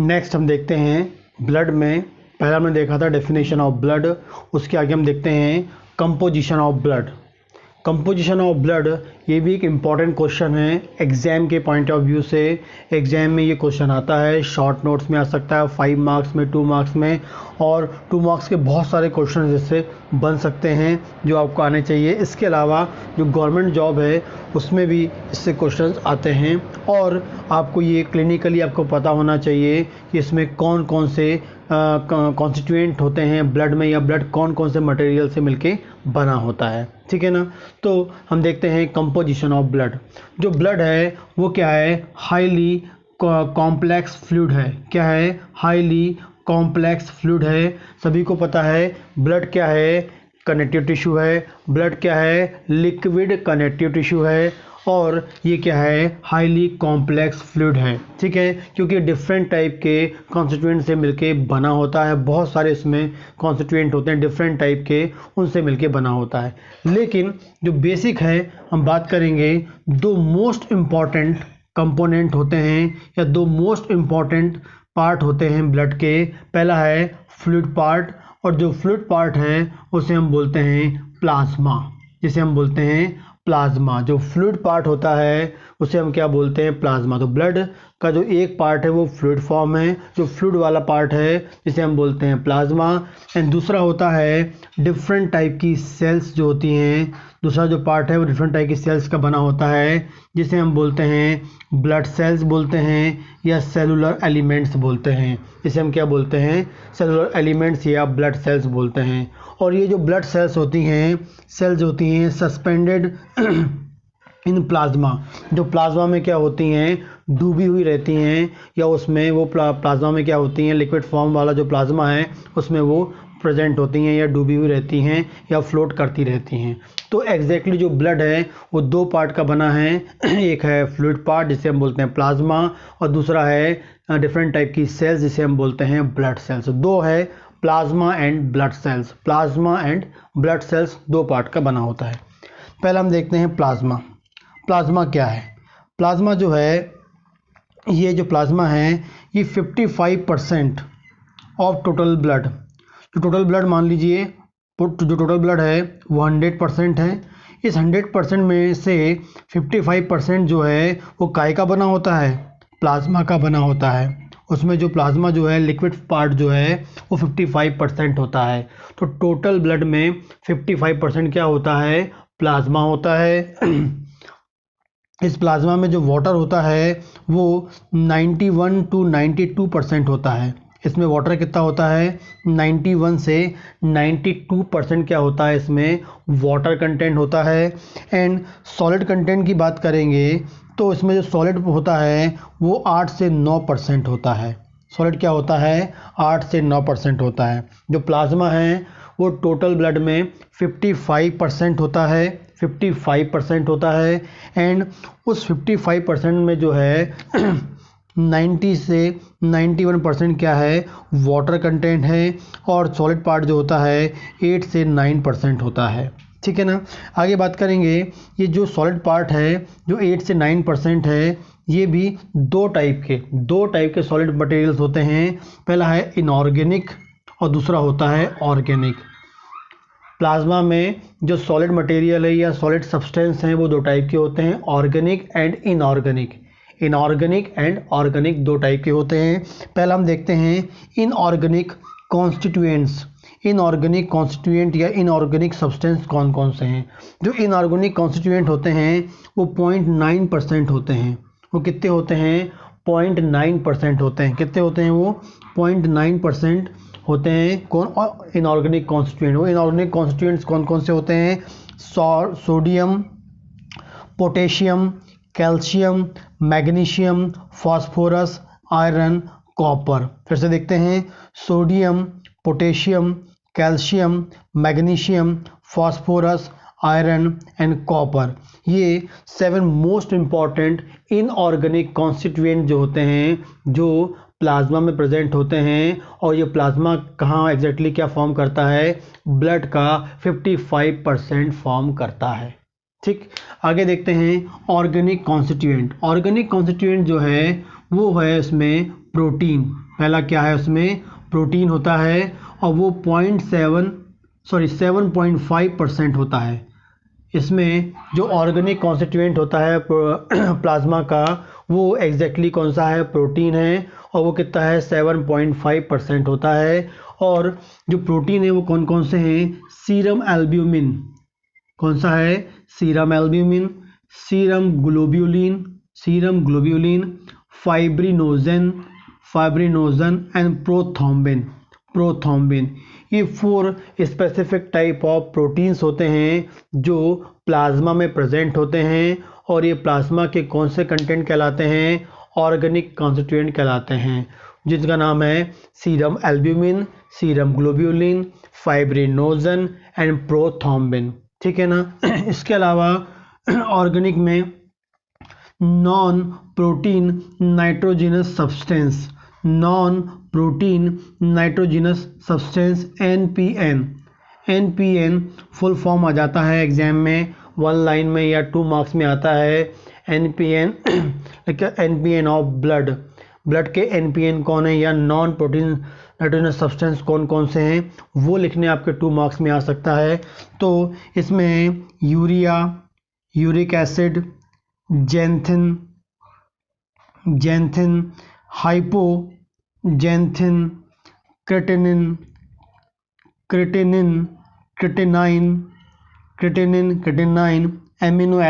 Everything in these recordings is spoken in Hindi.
नेक्स्ट हम देखते हैं ब्लड में, पहला हमने देखा था डेफिनेशन ऑफ ब्लड, उसके आगे हम देखते हैं composition of blood. Composition of blood ये भी एक इम्पॉर्टेंट क्वेश्चन है एग्ज़ाम के पॉइंट ऑफ व्यू से। एग्ज़ाम में ये क्वेश्चन आता है, शॉर्ट नोट्स में आ सकता है, 5 मार्क्स में, 2 मार्क्स में, और 2 मार्क्स के बहुत सारे क्वेश्चन इससे बन सकते हैं जो आपको आने चाहिए। इसके अलावा जो गवर्नमेंट जॉब है उसमें भी इससे क्वेश्चन आते हैं, और आपको ये क्लिनिकली आपको पता होना चाहिए कि इसमें कौन कौन से कॉन्स्टिट्यूएंट होते हैं ब्लड में, या ब्लड कौन कौन से मटेरियल से मिलके बना होता है, ठीक है ना। तो हम देखते हैं कंपोजिशन ऑफ ब्लड। जो ब्लड है वो क्या है, हाईली कॉम्प्लेक्स फ्लूइड है। क्या है, हाईली कॉम्प्लेक्स फ्लूइड है। सभी को पता है ब्लड क्या है, कनेक्टिव टिश्यू है। ब्लड क्या है, लिक्विड कनेक्टिव टिश्यू है। और ये क्या है, हाईली कॉम्प्लेक्स फ्लूइड है, ठीक है, क्योंकि डिफरेंट टाइप के कॉन्स्टिट्यूएंट से मिलके बना होता है। बहुत सारे इसमें कॉन्स्टिट्यूएंट होते हैं डिफरेंट टाइप के, उनसे मिलके बना होता है। लेकिन जो बेसिक है हम बात करेंगे, दो मोस्ट इम्पॉर्टेंट कंपोनेंट होते हैं या दो मोस्ट इम्पॉर्टेंट पार्ट होते हैं ब्लड के। पहला है फ्लूइड पार्ट, और जो फ्लूइड पार्ट है उसे हम बोलते हैं प्लाज्मा, जिसे हम बोलते हैं प्लाज्मा। जो फ्लूइड पार्ट होता है उसे हम क्या बोलते हैं, प्लाज्मा। तो ब्लड का जो एक पार्ट है वो फ्लूइड फॉर्म है, जो फ्लूइड वाला पार्ट है जिसे हम बोलते हैं प्लाज्मा। एंड दूसरा होता है डिफरेंट टाइप की सेल्स जो होती हैं। दूसरा जो पार्ट है वो डिफरेंट टाइप की सेल्स का बना होता है, जिसे हम बोलते हैं ब्लड सेल्स बोलते हैं, या सेलुलर एलिमेंट्स बोलते हैं। जिसे हम क्या बोलते हैं, सेलुलर एलिमेंट्स या ब्लड सेल्स बोलते हैं। और ये जो ब्लड सेल्स होती हैं, सेल्स होती हैं सस्पेंडेड इन प्लाज्मा। जो प्लाज्मा में क्या होती हैं, डूबी हुई रहती हैं, या उसमें वो प्लाज्मा में क्या होती हैं, लिक्विड फॉर्म वाला जो प्लाज्मा है उसमें वो प्रेजेंट होती हैं, या डूबी हुई रहती हैं, या फ्लोट करती रहती हैं। तो एग्जैक्टली जो ब्लड है वो दो पार्ट का बना है। एक है फ्लूइड पार्ट जिसे हम बोलते हैं प्लाज्मा, और दूसरा है डिफरेंट टाइप की सेल्स जिसे हम बोलते हैं ब्लड सेल्स। दो है plasma and blood cells. Plasma and blood cells दो पार्ट का बना होता है। पहले हम देखते हैं प्लाज्मा। प्लाज्मा क्या है, प्लाज्मा जो है, ये जो प्लाज्मा है ये 55% ऑफ टोटल ब्लड, जो टोटल ब्लड मान लीजिए जो टोटल ब्लड है वो 100% है। इस 100% में से 55% जो है वो काय का बना होता है, प्लाज्मा का बना होता है। उसमें जो प्लाज्मा जो है लिक्विड पार्ट जो है वो 55% होता है। तो टोटल ब्लड में 55% क्या होता है, प्लाज्मा होता है। इस प्लाज्मा में जो वाटर होता है वो 91 to 92% होता है। इसमें वाटर कितना होता है, 91 से 92% क्या होता है, इसमें वाटर कंटेंट होता है। एंड सॉलिड कंटेंट की बात करेंगे तो इसमें जो सॉलिड होता है वो 8 से 9% होता है। सॉलिड क्या होता है, 8 से 9% होता है। जो प्लाज्मा है वो टोटल ब्लड में 55% होता है, 55% होता है। एंड उस 55% में जो है 90 से 91% क्या है, वाटर कंटेंट है, और सॉलिड पार्ट जो होता है 8 से 9% होता है, ठीक है ना। आगे बात करेंगे, ये जो सॉलिड पार्ट है जो 8 से 9% है, ये भी दो टाइप के सॉलिड मटेरियल्स होते हैं। पहला है इनऑर्गेनिक और दूसरा होता है ऑर्गेनिक। प्लाज्मा में जो सॉलिड मटेरियल है या सॉलिड सब्सटेंस हैं वो दो टाइप के होते हैं, organic and inorganic. Inorganic and organic दो टाइप के होते हैं। पहला हम देखते हैं इनऑर्गेनिक कॉन्स्टिट्यूएंट्स। इनऑर्गेनिक कॉन्स्टिट्यूएंट या इनऑर्गेनिक सब्सटेंस कौन कौन से हैं। जो इनऑर्गेनिक कॉन्स्टिट्यूएंट होते हैं वो 0.9% होते हैं। वो कितने होते हैं, 0.9% होते हैं। कितने होते हैं वो, 0.9% होते हैं। कौन इनऑर्गेनिक कॉन्स्टिट्यूएंट, वो इनऑर्गेनिक कॉन्स्टिट्यूएंट्स कौन कौन से होते हैं, sodium, potassium, calcium, magnesium, phosphorus, iron, copper. फिर से देखते हैं, sodium, potassium, calcium, magnesium, phosphorus, iron and copper. ये 7 मोस्ट इम्पॉर्टेंट इनऑर्गेनिक कॉन्स्टिट्यूएंट जो होते हैं जो प्लाज्मा में प्रेजेंट होते हैं। और ये प्लाज्मा कहाँ एग्जैक्टली क्या फॉर्म करता है, ब्लड का 55% फॉर्म करता है, ठीक। आगे देखते हैं ऑर्गेनिक कॉन्स्टिट्यूएंट। ऑर्गेनिक कॉन्स्टिट्यूएंट जो है वो है इसमें प्रोटीन। पहला क्या है, उसमें प्रोटीन होता है और वो 7.5% होता है। इसमें जो ऑर्गेनिक कॉन्स्टिट्यूएंट होता है प्लाज्मा का, वो एग्जैक्टली कौन सा है, प्रोटीन है, और वो कितना है, 7.5% होता है। और जो प्रोटीन है वो कौन कौन से हैं, सीरम एल्ब्यूमिन, कौन सा है, serum albumin, serum globulin, fibrinogen and prothrombin. ये 4 स्पेसिफिक टाइप ऑफ प्रोटीन्स होते हैं जो प्लाज्मा में प्रेजेंट होते हैं, और ये प्लाज्मा के कौन से कंटेंट कहलाते हैं, ऑर्गेनिक कॉन्स्टिट्यूएंट कहलाते हैं, जिसका नाम है serum albumin, serum globulin, fibrinogen and prothrombin. ठीक है ना। इसके अलावा ऑर्गेनिक में non protein nitrogenous substance NPN full form आ जाता है एग्जाम में, 1 लाइन में या 2 मार्क्स में आता है। NPN ऑफ ब्लड के NPN कौन है, या नॉन प्रोटीन नाइट्रोजिनस सब्सटेंस कौन कौन से हैं, वो लिखने आपके 2 मार्क्स में आ सकता है। तो इसमें urea, uric acid, xanthine, hypoxanthine, creatinine, amino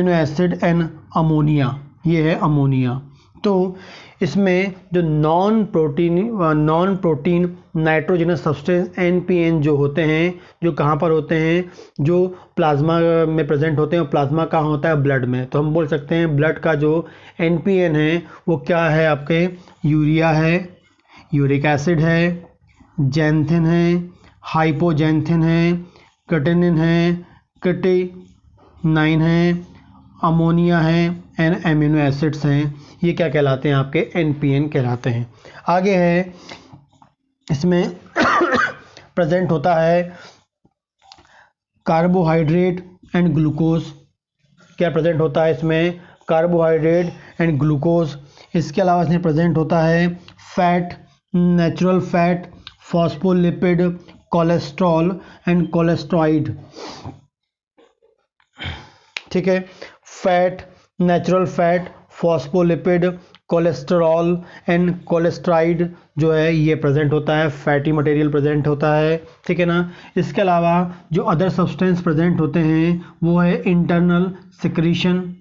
acid and ammonia, ये है अमोनिया। तो इसमें जो non protein nitrogenous substance NPN जो होते हैं, जो कहाँ पर होते हैं, जो प्लाज्मा में प्रेजेंट होते हैं, और प्लाज्मा कहाँ होता है, ब्लड में। तो हम बोल सकते हैं ब्लड का जो NPN है वो क्या है आपके, यूरिया है, यूरिक एसिड है, जैंथिन है, हाइपोजैंथिन है, क्रिटेनाइन है, अमोनिया है एंड एमिनो एसिड्स हैं। ये क्या कहलाते हैं, आपके NPN कहलाते हैं। आगे है, इसमें प्रेजेंट होता है कार्बोहाइड्रेट एंड ग्लूकोज। क्या प्रेजेंट होता है इसमें, कार्बोहाइड्रेट एंड ग्लूकोज। इसके अलावा इसमें प्रेजेंट होता है fat, natural fat, phospholipid, cholesterol and cholesteroid. ठीक है, fat, natural fat, phospholipid, cholesterol and cholesteroid जो है ये प्रेजेंट होता है, फैटी मटेरियल प्रेजेंट होता है। ठीक है ना। इसके अलावा जो अदर सब्सटेंस प्रेजेंट होते हैं वो है internal secretion,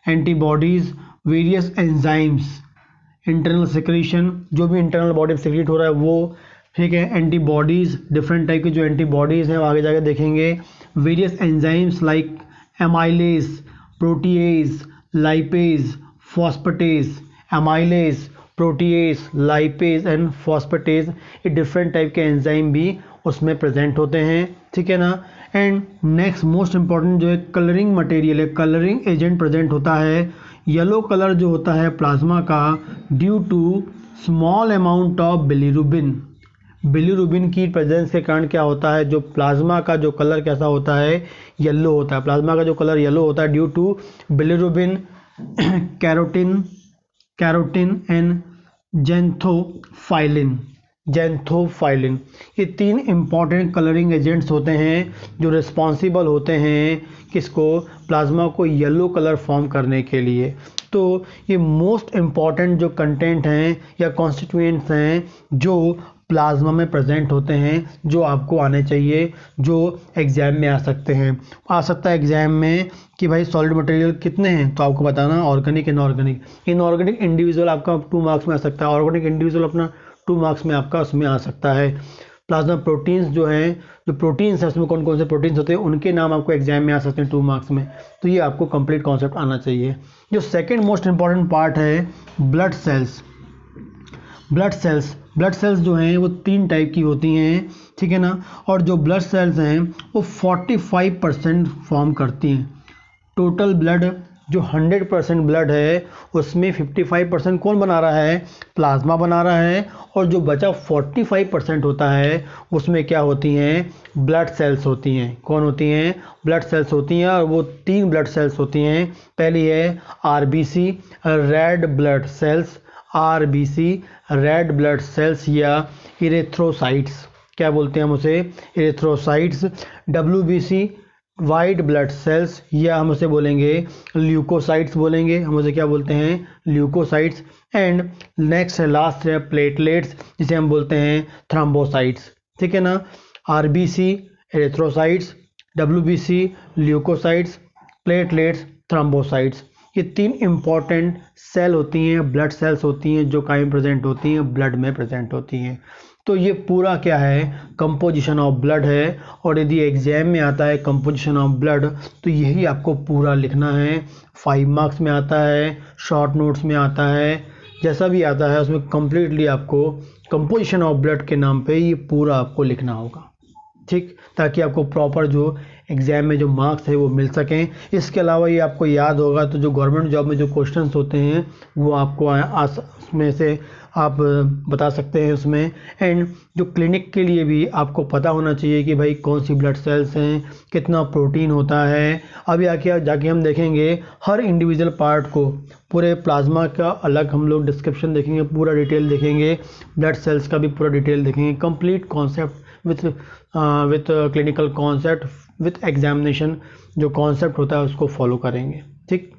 antibodies, various enzymes. Internal secretion, जो भी इंटरनल बॉडी में सिक्रीट हो रहा है वो। ठीक है, एंटीबॉडीज़, डिफरेंट टाइप की जो एंटीबॉडीज़ हैं वो आगे जाके देखेंगे। Various enzymes like amylase, protease, lipase, phosphatase, amylase, protease, lipase and phosphatase, ये डिफरेंट टाइप के एंजाइम भी उसमें प्रेजेंट होते हैं। ठीक है ना। एंड नेक्स्ट मोस्ट इंपॉर्टेंट जो है कलरिंग मटेरियल है, कलरिंग एजेंट प्रेजेंट होता है। येलो कलर जो होता है प्लाज्मा का, due to small amount of bilirubin की प्रेजेंस के कारण क्या होता है, जो प्लाज्मा का जो कलर कैसा होता है, येलो होता है। प्लाज्मा का जो कलर येलो होता है due to bilirubin, carotene and xanthophyll. ये 3 इंपॉर्टेंट कलरिंग एजेंट्स होते हैं जो रिस्पॉन्सिबल होते हैं किसको, प्लाज्मा को येलो कलर फॉर्म करने के लिए। तो ये मोस्ट इम्पॉर्टेंट जो कंटेंट हैं या कॉन्स्टिट्यूएंट्स हैं जो प्लाज्मा में प्रेजेंट होते हैं, जो आपको आने चाहिए, जो एग्जाम में आ सकते हैं। आ सकता है एग्जाम में कि भाई सॉलिड मटेरियल कितने हैं, तो आपको बताना ऑर्गेनिक, इनऑर्गेनिक इंडिविजुअल आपका 2 मार्क्स में आ सकता है, ऑर्गेनिक इंडिविजुअल अपना 2 मार्क्स में आपका उसमें आ सकता है। प्लाज्मा प्रोटीन्स जो हैं, जो प्रोटीन्स हैं उसमें कौन कौन से प्रोटीन्स होते हैं उनके नाम आपको एग्जाम में आ सकते हैं 2 मार्क्स में। तो ये आपको कंप्लीट कॉन्सेप्ट आना चाहिए। जो सेकंड मोस्ट इंपॉर्टेंट पार्ट है ब्लड सेल्स जो हैं वो 3 टाइप की होती हैं। ठीक है ना। और जो ब्लड सेल्स हैं वो 45% फॉर्म करती हैं। टोटल ब्लड जो 100% ब्लड है उसमें 55% कौन बना रहा है, प्लाज्मा बना रहा है, और जो बचा 45% होता है उसमें क्या होती हैं, ब्लड सेल्स होती हैं। कौन होती हैं, ब्लड सेल्स होती हैं, और वो 3 ब्लड सेल्स होती हैं। पहली है RBC, red blood cells, RBC red blood cells या इरेथ्रोसाइट्स, क्या बोलते हैं हम उसे, erythrocytes. WBC white blood cells, या हम उसे बोलेंगे ल्यूकोसाइट्स बोलेंगे, हम उसे क्या बोलते हैं, ल्यूकोसाइट्स। एंड नेक्स्ट है, लास्ट है प्लेटलेट्स, जिसे हम बोलते हैं थ्रोम्बोसाइट्स। ठीक है ना, RBC erythrocytes, WBC leukocytes, platelets, thrombocytes. ये 3 इंपॉर्टेंट सेल होती हैं, ब्लड सेल्स होती हैं, जो कहीं प्रेजेंट होती हैं, ब्लड में प्रेजेंट होती हैं। तो ये पूरा क्या है, कंपोजिशन ऑफ ब्लड है। और यदि एग्जाम में आता है कंपोजिशन ऑफ ब्लड, तो यही आपको पूरा लिखना है। 5 मार्क्स में आता है, शॉर्ट नोट्स में आता है, जैसा भी आता है उसमें कम्प्लीटली आपको कंपोजिशन ऑफ ब्लड के नाम पे ये पूरा आपको लिखना होगा। ठीक, ताकि आपको प्रॉपर जो एग्ज़ाम में जो मार्क्स है वो मिल सकें। इसके अलावा ये आपको याद होगा तो जो गवर्नमेंट जॉब में जो क्वेश्चंस होते हैं वो आपको उसमें से आप बता सकते हैं उसमें। एंड जो क्लिनिक के लिए भी आपको पता होना चाहिए कि भाई कौन सी ब्लड सेल्स हैं, कितना प्रोटीन होता है। अभी आके जाके हम देखेंगे हर इंडिविजुअल पार्ट को, पूरे प्लाज्मा का अलग हम लोग डिस्क्रिप्शन देखेंगे, पूरा डिटेल देखेंगे, ब्लड सेल्स का भी पूरा डिटेल देखेंगे, complete concept with clinical concept with examination, जो कॉन्सेप्ट होता है उसको फॉलो करेंगे। ठीक।